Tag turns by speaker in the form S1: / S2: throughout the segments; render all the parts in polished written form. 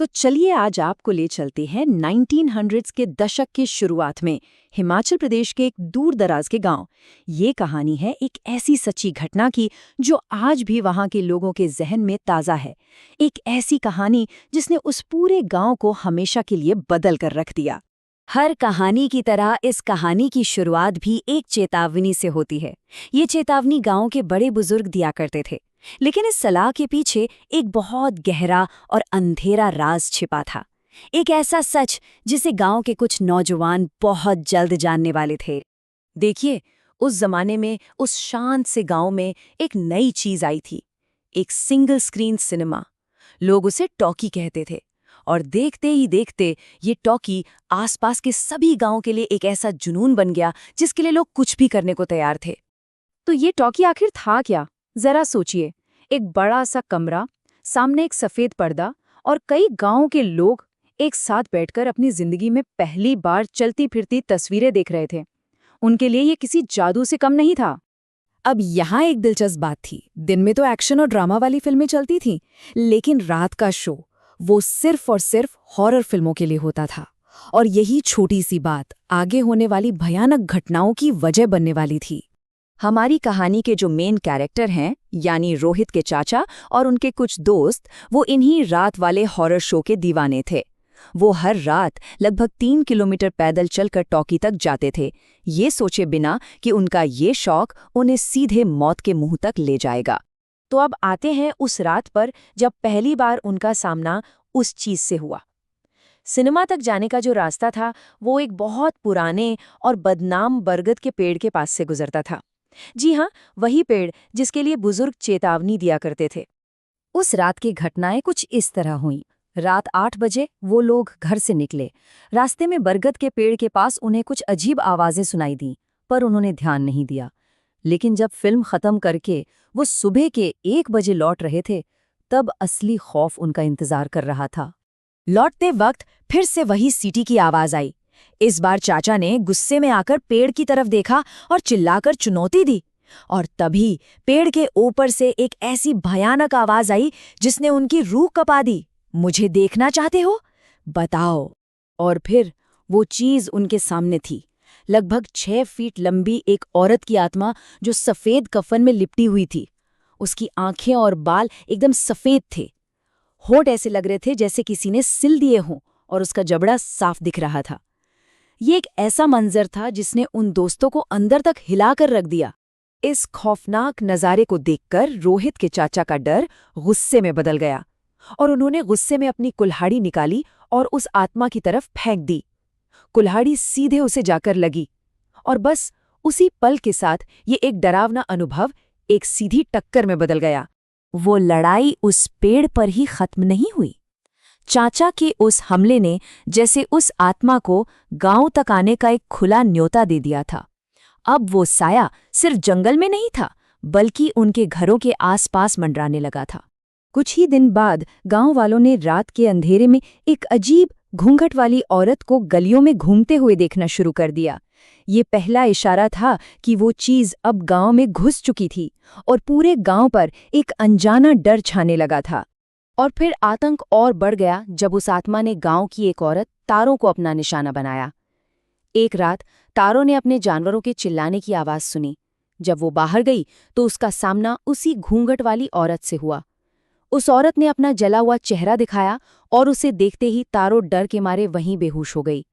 S1: तो चलिए आज आपको ले चलते हैं 1900s के दशक के शुरुआत में हिमाचल प्रदेश के एक दूर दराज के गांव। ये कहानी है एक ऐसी सच्ची घटना की जो आज भी वहां के लोगों के जहन में ताज़ा है। एक ऐसी कहानी जिसने उस पूरे गांव को हमेशा के लिए बदल कर रख दिया। हर कहानी की तरह इस कहानी की शुरुआत भी एक चेतावनी से होती है। ये चेतावनी गांव के बड़े बुजुर्ग दिया करते थे, लेकिन इस सलाह के पीछे एक बहुत गहरा और अंधेरा राज छिपा था। एक ऐसा सच जिसे गांव के कुछ नौजवान बहुत जल्द जानने वाले थे। देखिए, उस जमाने में उस शांत से गांव में एक नई चीज आई थी, एक सिंगल स्क्रीन सिनेमा। लोग उसे टॉकी कहते थे, और देखते ही देखते ये टॉकी आसपास के सभी गांव के लिए एक ऐसा जुनून बन गया जिसके लिए लोग कुछ भी करने को तैयार थे। तो ये टॉकी आखिर था क्या? जरा सोचिए, एक बड़ा सा कमरा, सामने एक सफेद पर्दा और कई गांव के लोग एक साथ बैठकर अपनी जिंदगी में पहली बार चलती फिरती तस्वीरें देख रहे थे। उनके लिए ये किसी जादू से कम नहीं था। अब यहाँ एक दिलचस्प बात थी, दिन में तो एक्शन और ड्रामा वाली फिल्में चलती थीं, लेकिन रात का शो वो सिर्फ और सिर्फ हॉरर फिल्मों के लिए होता था। और यही छोटी सी बात आगे होने वाली भयानक घटनाओं की वजह बनने वाली थी। हमारी कहानी के जो मेन कैरेक्टर हैं, यानी रोहित के चाचा और उनके कुछ दोस्त, वो इन्हीं रात वाले हॉरर शो के दीवाने थे। वो हर रात लगभग 3 किलोमीटर पैदल चलकर टॉकी तक जाते थे, ये सोचे बिना कि उनका ये शौक उन्हें सीधे मौत के मुंह तक ले जाएगा। तो अब आते हैं उस रात पर जब पहली बार उनका सामना उस चीज से हुआ। सिनेमा तक जाने का जो रास्ता था वो एक बहुत पुराने और बदनाम बरगद के पेड़ के पास से गुजरता था। जी हाँ, वही पेड़ जिसके लिए बुजुर्ग चेतावनी दिया करते थे। उस रात की घटनाएं कुछ इस तरह हुईं। रात 8 बजे वो लोग घर से निकले। रास्ते में बरगद के पेड़ के पास उन्हें कुछ अजीब आवाजें सुनाई दीं, पर उन्होंने ध्यान नहीं दिया। लेकिन जब फिल्म खत्म करके वो सुबह के 1 बजे लौट रहे थे, तब असली खौफ उनका इंतजार कर रहा था। लौटते वक्त फिर से वही सीटी की आवाज आई। इस बार चाचा ने गुस्से में आकर पेड़ की तरफ देखा और चिल्लाकर चुनौती दी, और तभी पेड़ के ऊपर से एक ऐसी भयानक आवाज आई जिसने उनकी रूह कपा दी। मुझे देखना चाहते हो? बताओ। और फिर वो चीज उनके सामने थी, लगभग 6 फीट लंबी एक औरत की आत्मा जो सफेद कफन में लिपटी हुई थी। उसकी आंखें और बाल एकदम सफेद थे, होठ ऐसे लग रहे थे जैसे किसी ने सिल दिए हों, और उसका जबड़ा साफ दिख रहा था। ये एक ऐसा मंजर था जिसने उन दोस्तों को अंदर तक हिलाकर रख दिया। इस खौफनाक नज़ारे को देखकर रोहित के चाचा का डर गुस्से में बदल गया, और उन्होंने गुस्से में अपनी कुल्हाड़ी निकाली और उस आत्मा की तरफ फेंक दी। कुल्हाड़ी सीधे उसे जाकर लगी, और बस उसी पल के साथ ये एक डरावना अनुभव एक सीधी टक्कर में बदल गया। वो लड़ाई उस पेड़ पर ही खत्म नहीं हुई। चाचा के उस हमले ने जैसे उस आत्मा को गांव तक आने का एक खुला न्योता दे दिया था। अब वो साया सिर्फ जंगल में नहीं था, बल्कि उनके घरों के आसपास मंडराने लगा था। कुछ ही दिन बाद गांव वालों ने रात के अंधेरे में एक अजीब घूंघट वाली औरत को गलियों में घूमते हुए देखना शुरू कर दिया। ये पहला इशारा था कि वो चीज अब गांव में घुस चुकी थी, और पूरे गांव पर एक अनजाना डर छाने लगा था। और फिर आतंक और बढ़ गया जब उस आत्मा ने गांव की एक औरत तारों को अपना निशाना बनाया। एक रात तारों ने अपने जानवरों के चिल्लाने की आवाज सुनी। जब वो बाहर गई तो उसका सामना उसी घूंघट वाली औरत से हुआ। उस औरत ने अपना जला हुआ चेहरा दिखाया, और उसे देखते ही तारों डर के मारे वहीं बेहोश हो गई।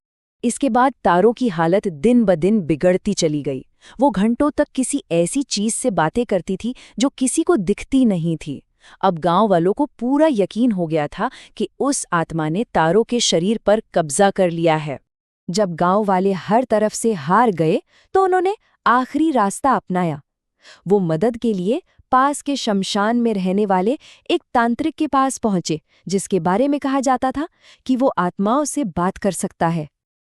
S1: इसके बाद तारों की हालत दिन ब दिन बिगड़ती चली गई। वो घंटों तक किसी ऐसी चीज से बातें करती थी जो किसी को दिखती नहीं थी। अब गांव वालों को पूरा यकीन हो गया था कि उस आत्मा ने तारों के शरीर पर कब्जा कर लिया है। जब गांव वाले हर तरफ से हार गए तो उन्होंने आखिरी रास्ता अपनाया। वो मदद के लिए पास के शमशान में रहने वाले एक तांत्रिक के पास पहुंचे, जिसके बारे में कहा जाता था कि वो आत्माओं से बात कर सकता है।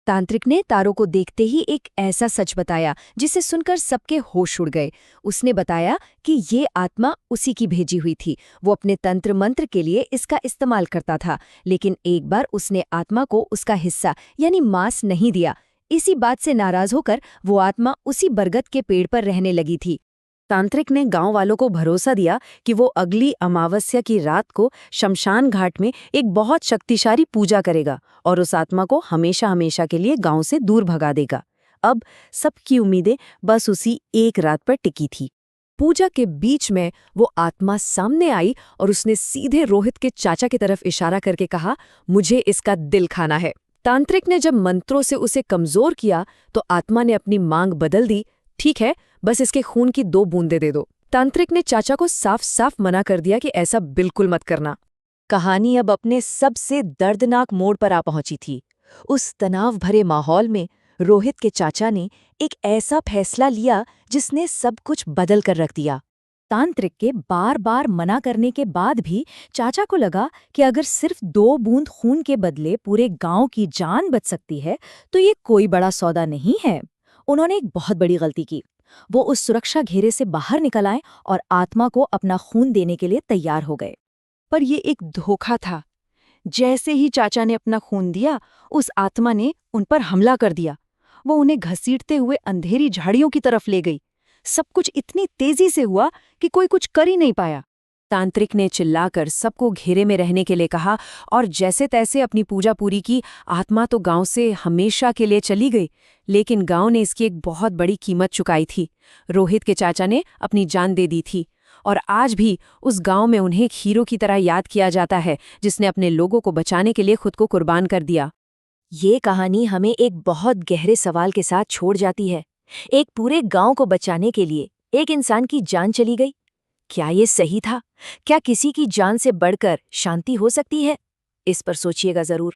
S1: तांत्रिक ने तारों को देखते ही एक ऐसा सच बताया जिसे सुनकर सबके होश उड़ गए। उसने बताया कि ये आत्मा उसी की भेजी हुई थी। वो अपने तंत्र मंत्र के लिए इसका इस्तेमाल करता था, लेकिन एक बार उसने आत्मा को उसका हिस्सा यानी मांस नहीं दिया। इसी बात से नाराज होकर वो आत्मा उसी बरगद के पेड़ पर रहने लगी थी। तांत्रिक ने गांव वालों को भरोसा दिया कि वो अगली अमावस्या की रात को शमशान घाट में एक बहुत शक्तिशाली पूजा करेगा और उस आत्मा को हमेशा हमेशा के लिए गांव से दूर भगा देगा। अब सबकी उम्मीदें बस उसी एक रात पर टिकी थी। पूजा के बीच में वो आत्मा सामने आई और उसने सीधे रोहित के चाचा की तरफ इशारा करके कहा, मुझे इसका दिल खाना है। तांत्रिक ने जब मंत्रों से उसे कमजोर किया तो आत्मा ने अपनी मांग बदल दी, ठीक है, बस इसके खून की 2 बूंदें दे दो। तांत्रिक ने चाचा को साफ साफ मना कर दिया कि ऐसा बिल्कुल मत करना। कहानी अब अपने सबसे दर्दनाक मोड़ पर आ पहुंची थी। उस तनाव भरे माहौल में रोहित के चाचा ने एक ऐसा फैसला लिया जिसने सब कुछ बदल कर रख दिया। तांत्रिक के बार बार मना करने के बाद भी चाचा को लगा कि अगर सिर्फ 2 बूंद खून के बदले पूरे गांव की जान बच सकती है तो ये कोई बड़ा सौदा नहीं है। उन्होंने एक बहुत बड़ी गलती की। वो उस सुरक्षा घेरे से बाहर निकल आए और आत्मा को अपना खून देने के लिए तैयार हो गए। पर ये एक धोखा था। जैसे ही चाचा ने अपना खून दिया, उस आत्मा ने उन पर हमला कर दिया। वो उन्हें घसीटते हुए अंधेरी झाड़ियों की तरफ ले गई। सब कुछ इतनी तेजी से हुआ कि कोई कुछ कर ही नहीं पाया। तांत्रिक ने चिल्लाकर सबको घेरे में रहने के लिए कहा और जैसे तैसे अपनी पूजा पूरी की। आत्मा तो गांव से हमेशा के लिए चली गई, लेकिन गांव ने इसकी एक बहुत बड़ी कीमत चुकाई थी। रोहित के चाचा ने अपनी जान दे दी थी और आज भी उस गांव में उन्हें एक हीरो की तरह याद किया जाता है, जिसने अपने लोगों को बचाने के लिए खुद को कुर्बान कर दिया। ये कहानी हमें एक बहुत गहरे सवाल के साथ छोड़ जाती है। एक पूरे गांव को बचाने के लिए एक इंसान की जान चली गई। क्या ये सही था? क्या किसी की जान से बढ़कर शांति हो सकती है? इस पर सोचिएगा जरूर।